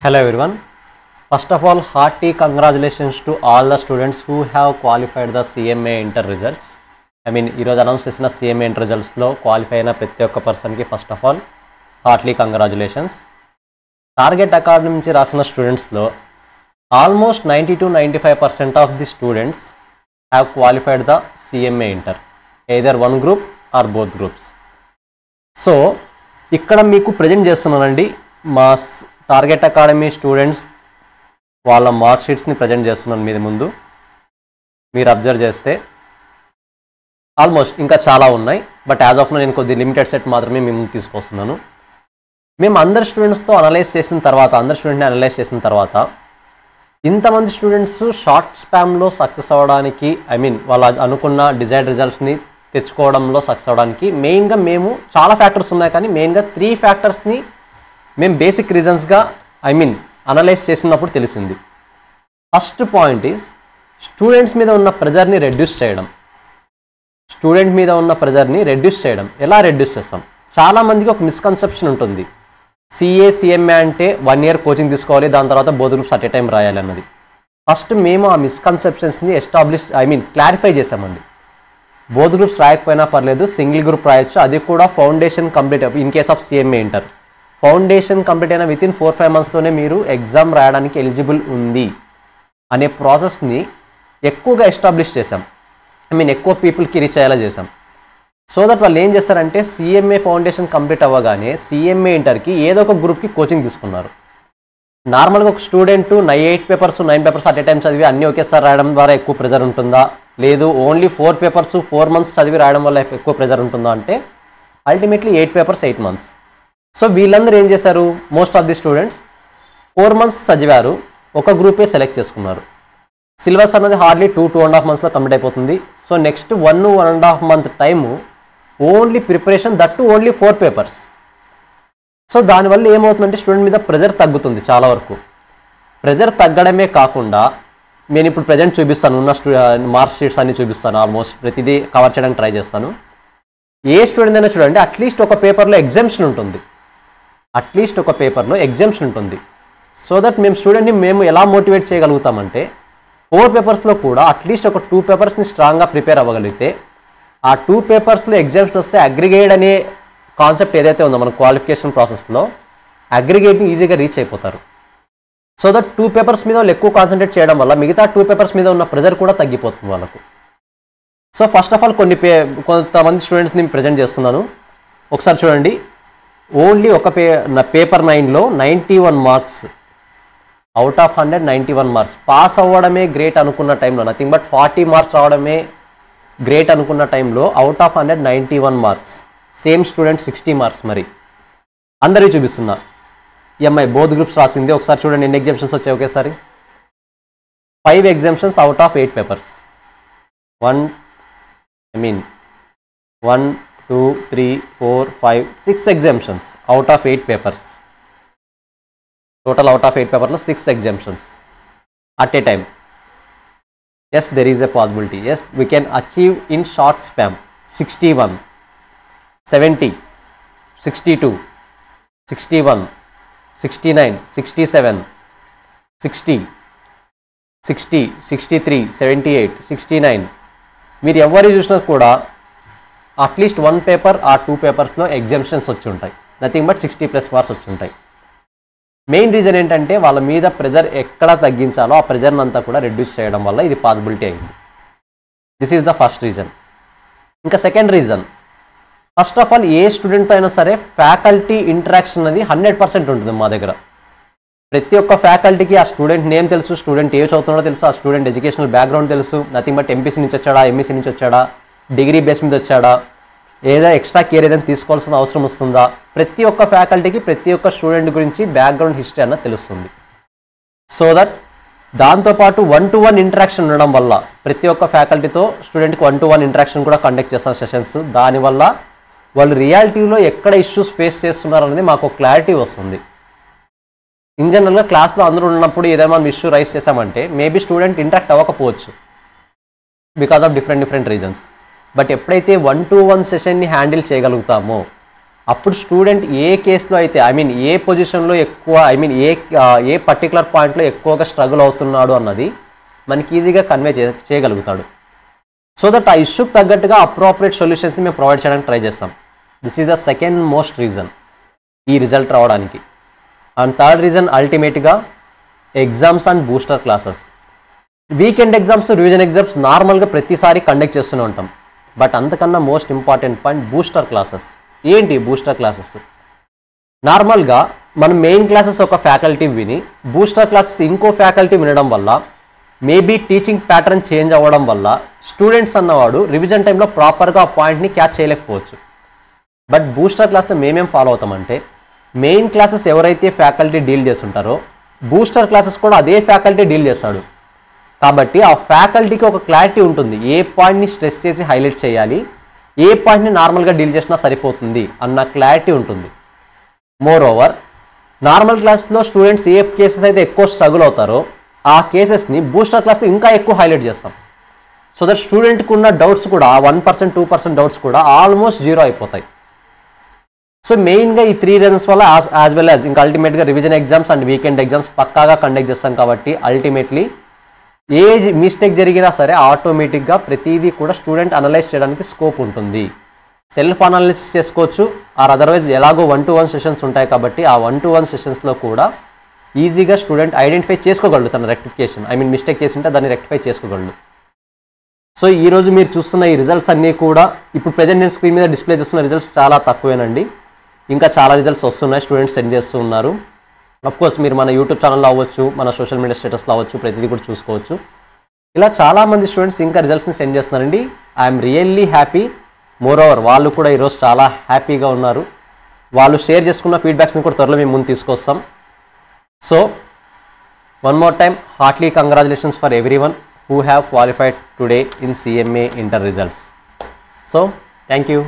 Hello everyone. First of all, hearty congratulations to all the students who have qualified the CMA inter results. ఈరోజు announce చేసిన CMA inter resultsలో qualify అయిన ప్రతి ఒక్క పర్సన్కి first of all heartly congratulations. Target academy నుంచి రాసిన స్టూడెంట్స్లో almost 90 to 95% of the students have qualified the CMA inter, either one group or both groups. So ఇక్కడ మీకు ప్రజెంట్ చేస్తున్నానండి మా టార్గెట్ అకాడమీ స్టూడెంట్స్ వాళ్ళ మార్క్ షీట్స్ని ప్రజెంట్ చేస్తున్నాను మీ ముందు. మీరు అబ్జర్వ్ చేస్తే ఆల్మోస్ట్ ఇంకా చాలా ఉన్నాయి, బట్ యాజ్ ఆఫ్ నో నేను కొద్ది లిమిటెడ్ సెట్ మాత్రమే మీ ముందు తీసుకొస్తున్నాను. మేము అందరు స్టూడెంట్స్తో అనలైజ్ చేసిన తర్వాత, అందరు స్టూడెంట్ని అనలైజ్ చేసిన తర్వాత ఇంతమంది స్టూడెంట్స్ షార్ట్ స్పామ్లో సక్సెస్ అవ్వడానికి, వాళ్ళు అనుకున్న డిజైర్డ్ రిజల్ట్స్ని తెచ్చుకోవడంలో సక్సెస్ అవ్వడానికి మెయిన్గా మేము చాలా ఫ్యాక్టర్స్ ఉన్నాయి, కానీ మెయిన్గా 3 ఫ్యాక్టర్స్ని మేము బేసిక్ రీజన్స్గా అనలైజ్ చేసినప్పుడు తెలిసింది. ఫస్ట్ పాయింట్ ఈజ్ స్టూడెంట్స్ మీద ఉన్న ప్రెజర్ని రెడ్యూస్ చేయడం. స్టూడెంట్ మీద ఉన్న ప్రెజర్ని రెడ్యూస్ చేయడం ఎలా రెడ్యూస్ చేస్తాం? చాలామందికి ఒక మిస్కన్సెప్షన్ ఉంటుంది, CMA అంటే 1 year కోచింగ్ తీసుకోవాలి, దాని తర్వాత both groups at a time రాయాలి అన్నది. ఫస్ట్ మేము ఆ మిస్కన్సెప్షన్స్ని క్లారిఫై చేసామండి. బోత్ గ్రూప్స్ రాయకపోయినా పర్లేదు, సింగిల్ గ్రూప్ రాయొచ్చు, అది కూడా foundation complete in case of CMA inter. Foundation complete అయిన వితిన్ 4-5 monthsలోనే మీరు ఎగ్జామ్ రాయడానికి ఎలిజిబుల్ ఉంది అనే ప్రాసెస్ని ఎక్కువగా ఎస్టాబ్లిష్ చేసాం. ఎక్కువ పీపుల్కి రీచ్ అయ్యేలా చేసాం. సో దట్ వాళ్ళు ఏం చేస్తారంటే CMA ఫౌండేషన్ కంప్లీట్ అవ్వగానే CMA ఇంటర్కి ఏదో ఒక గ్రూప్కి కోచింగ్ తీసుకున్నారు. నార్మల్గా ఒక student 8 papers 9 papers at a time చదివి అన్నీ ఒకేసారి రాయడం ద్వారా ఎక్కువ ప్రెజర్ ఉంటుందా, లేదు ఓన్లీ 4 పేపర్స్ 4 months చదివి రాయడం వల్ల ఎక్కువ ప్రెజర్ ఉంటుందా అంటే అల్టిమేట్లీ 8 పేపర్స్ 8 months. సో వీళ్ళందరూ ఏం చేశారు, most of the students 4 months చదివారు, ఒక గ్రూపే సెలెక్ట్ చేసుకున్నారు. సిలబస్ అన్నది హార్డ్లీ 2-2.5 monthsలో కంప్లీట్ అయిపోతుంది. So next 1-1.5 month time only preparation, that only 4 papers. So దానివల్ల ఏమవుతుందంటే స్టూడెంట్ మీద ప్రెజర్ తగ్గుతుంది చాలా వరకు. ప్రెజర్ తగ్గడమే కాకుండా నేను ఇప్పుడు ప్రజెంట్ చూపిస్తాను, ఉన్న మార్క్ షీట్స్ అన్ని చూపిస్తాను, ఆల్మోస్ట్ ప్రతిదీ కవర్ చేయడానికి ట్రై చేస్తాను. ఏ స్టూడెంట్ అయినా చూడండి, అట్లీస్ట్ ఒక పేపర్లో ఎగ్జామ్షన్ ఉంటుంది, సో దట్ మేము స్టూడెంట్ని ఎలా మోటివేట్ చేయగలుగుతామంటే 4 పేపర్స్లో కూడా అట్లీస్ట్ ఒక 2 పేపర్స్ని స్ట్రాంగ్గా ప్రిపేర్ అవ్వగలిగితే ఆ 2 పేపర్స్లో ఎగ్జామ్షన్ వస్తే అగ్రిగేట్ అనే కాన్సెప్ట్ ఏదైతే ఉందో మన క్వాలిఫికేషన్ ప్రాసెస్లో అగ్రిగేట్ని ఈజీగా రీచ్ అయిపోతారు. సో దట్ 2 పేపర్స్ మీద వాళ్ళు ఎక్కువ కాన్సన్ట్రేట్ చేయడం వల్ల మిగతా 2 పేపర్స్ మీద ఉన్న ప్రెజర్ కూడా తగ్గిపోతుంది వాళ్ళకు. సో ఫస్ట్ ఆఫ్ ఆల్ కొంతమంది స్టూడెంట్స్ని ప్రజెంట్ చేస్తున్నాను. ఒకసారి చూడండి, ఓన్లీ ఒక పేపర్ 9లో 91 marks, out of 100 91 marks. Pass అవ్వడమే గ్రేట్ అనుకున్న టైంలో, నథింగ్ బట్ 40 మార్క్స్ రావడమే గ్రేట్ అనుకున్న టైంలో out of 100 91 marks. Same student 60 marks. మరి అందరికీ చూపిస్తున్నా, బోత్ గ్రూప్స్ రాసింది. ఒకసారి చూడండి ఎన్ని ఎగ్జామ్షన్స్ వచ్చాయి ఒకేసారి. 5 exemptions out of 8 papers. 1 2 3 4 5 6 exemptions out of 8 papers. Total out of 8 papers, 6 exemptions at a time. Yes, there is a possibility. Yes, we can achieve in short span 61, 70, 62, 61, 69, 67, 60, 60, 63, 78, 69. మీరు ఎవరు చూసినా కూడా అట్లీస్ట్ 1 పేపర్ ఆ 2 పేపర్స్లో exemptions వచ్చి ఉంటాయి, nothing but 60+ marks వచ్చి ఉంటాయి. మెయిన్ రీజన్ ఏంటంటే వాళ్ళ మీద ప్రెజర్ ఎక్కడ తగ్గించాలో ఆ ప్రెజర్ని అంతా కూడా రెడ్యూస్ చేయడం వల్ల ఇది పాసిబిలిటీ అయింది. This is the first reason. ఇంకా second reason, first of all ఏ స్టూడెంట్తో అయినా సరే ఫ్యాకల్టీ ఇంటరాక్షన్ అనేది 100% ఉంటుంది మా దగ్గర. ప్రతి ఒక్క ఫ్యాకల్టీకి ఆ స్టూడెంట్ నేమ్ తెలుసు, స్టూడెంట్ ఏ చదువుతున్నాడో తెలుసు, ఆ స్టూడెంట్ ఎడ్యుకేషనల్ బ్యాక్గ్రౌండ్ తెలుసు, నథింగ్ బట్ MPC నుంచి వచ్చాడా, MSc నుంచి వచ్చాడా, డిగ్రీ బేస్ మీద వచ్చాడా, ఏదైనా ఎక్స్ట్రా కేర్ ఏదైనా తీసుకోవాల్సిన అవసరం వస్తుందా, ప్రతి ఒక్క ఫ్యాకల్టీకి ప్రతి ఒక్క స్టూడెంట్ గురించి బ్యాక్గ్రౌండ్ హిస్టరీ అన్నది తెలుస్తుంది. సో దట్ దాంతోపాటు 1-to-1 ఇంటరాక్షన్ ఉండడం వల్ల ప్రతి ఒక్క ఫ్యాకల్టీతో స్టూడెంట్కి 1-to-1 ఇంటరాక్షన్ కూడా కండక్ట్ చేస్తారు సెషన్స్. దానివల్ల వాళ్ళు రియాలిటీలో ఎక్కడ ఇష్యూస్ ఫేస్ చేస్తున్నారు అనేది మాకు ఒక క్లారిటీ వస్తుంది. ఇన్ జనరల్గా క్లాస్లో అందరూ ఉన్నప్పుడు ఏదైనా మనం ఇష్యూ రైజ్ చేసామంటే మేబీ స్టూడెంట్ ఇంటరాక్ట్ అవ్వకపోవచ్చు because of different reasons. But ఎప్పుడైతే 1-to-1 సెషన్ని హ్యాండిల్ చేయగలుగుతామో అప్పుడు స్టూడెంట్ ఏ కేసులో అయితే ఏ పొజిషన్లో ఎక్కువ ఏ పర్టికులర్ పాయింట్లో ఎక్కువగా స్ట్రగుల్ అవుతున్నాడు అన్నది మనకి ఈజీగా కన్వే చేయగలుగుతాడు. సో దట్ ఆ ఇష్యూకి తగ్గట్టుగా అప్రోప్రియేట్ సొల్యూషన్స్ని మేము ప్రొవైడ్ చేయడానికి ట్రై చేస్తాం. This is the second most reason ఈ రిజల్ట్ రావడానికి. అండ్ థర్డ్ రీజన్ అల్టిమేట్గా exams and booster classes. Weekend exams, revision exams నార్మల్గా ప్రతిసారి కండక్ట్ చేస్తూనే ఉంటాం. బట్ అంతకన్నా most important point booster classes. ఏంటి బూస్టర్ క్లాసెస్? నార్మల్గా మనం మెయిన్ క్లాసెస్ ఒక ఫ్యాకల్టీ విని బూస్టర్ క్లాసెస్ ఇంకో ఫ్యాకల్టీ వినడం వల్ల మేబీ టీచింగ్ ప్యాటర్న్ చేంజ్ అవ్వడం వల్ల స్టూడెంట్స్ అన్నవాడు రివిజన్ టైంలో ప్రాపర్గా ఆ పాయింట్ని క్యాచ్ చేయలేకపోవచ్చు. బట్ బూస్టర్ క్లాస్లో మేమేం ఫాలో అవుతామంటే మెయిన్ క్లాసెస్ ఎవరైతే ఫ్యాకల్టీ డీల్ చేస్తుంటారో బూస్టర్ క్లాసెస్ కూడా అదే ఫ్యాకల్టీ డీల్ చేస్తాడు. కాబట్టి ఆ ఫ్యాకల్టీకి ఒక క్లారిటీ ఉంటుంది, ఏ పాయింట్ని స్ట్రెస్ చేసి హైలైట్ చేయాలి, ఏ పాయింట్ని నార్మల్గా డీల్ చేసినా సరిపోతుంది అన్న క్లారిటీ ఉంటుంది. మోర్ ఓవర్ నార్మల్ క్లాస్లో స్టూడెంట్స్ ఏ కేసెస్ అయితే ఎక్కువ స్ట్రగుల్ అవుతారో ఆ కేసెస్ని బూస్టర్ క్లాస్లో ఇంకా ఎక్కువ హైలైట్ చేస్తాం. సో దట్ స్టూడెంట్కి ఉన్న డౌట్స్ కూడా 1%, 2% డౌట్స్ కూడా ఆల్మోస్ట్ జీరో అయిపోతాయి. సో మెయిన్గా ఈ 3 రీజన్స్ వల్ల యాజ్ వెల్ యాజ్ ఇంకా అల్టిమేట్గా revision exams and weekend exams పక్కాగా కండక్ట్ చేస్తాం. కాబట్టి అల్టిమేట్లీ ఏ మిస్టేక్ జరిగినా సరే ఆటోమేటిక్గా ప్రతిదీ కూడా స్టూడెంట్ అనలైజ్ చేయడానికి స్కోప్ ఉంటుంది. సెల్ఫ్ అనాలిసిస్ చేసుకోవచ్చు, ఆర్ అదర్వైజ్ ఎలాగో 1-to-1 సెషన్స్ ఉంటాయి. కాబట్టి ఆ 1-to-1 సెషన్స్లో కూడా ఈజీగా స్టూడెంట్ ఐడెంటిఫై చేసుకోగలడు తన రెక్టిఫికేషన్, మిస్టేక్ చేసి ఉంటే దాన్ని రెక్టిఫై చేసుకోగలడు. సో ఈరోజు మీరు చూస్తున్న ఈ రిజల్ట్స్ అన్నీ కూడా ఇప్పుడు ప్రెజెంట్ నేను స్క్రీన్ మీద డిస్ప్లే చేస్తున్న రిజల్ట్స్ చాలా తక్కువేనండి. ఇంకా చాలా రిజల్ట్స్ వస్తున్నాయి, స్టూడెంట్స్ సెండ్ చేస్తూ ఉన్నారు. కోర్స్ మీరు మన యూట్యూబ్ ఛానల్లో అవ్వచ్చు, మన సోషల్ మీడియా స్టేటస్లో అవ్వచ్చు, ప్రతిదీ కూడా చూసుకోవచ్చు. ఇలా చాలామంది స్టూడెంట్స్ ఇంకా రిజల్ట్స్ని సెండ్ చేస్తున్నారండి. I'm really happy. More over వాళ్ళు కూడా ఈరోజు చాలా హ్యాపీగా ఉన్నారు. వాళ్ళు షేర్ చేసుకున్న ఫీడ్బ్యాక్స్ని కూడా త్వరలో మేము ముందు తీసుకొస్తాం. So one more time Hartley congratulations for everyone who have qualified today in CMA inter results. So thank you.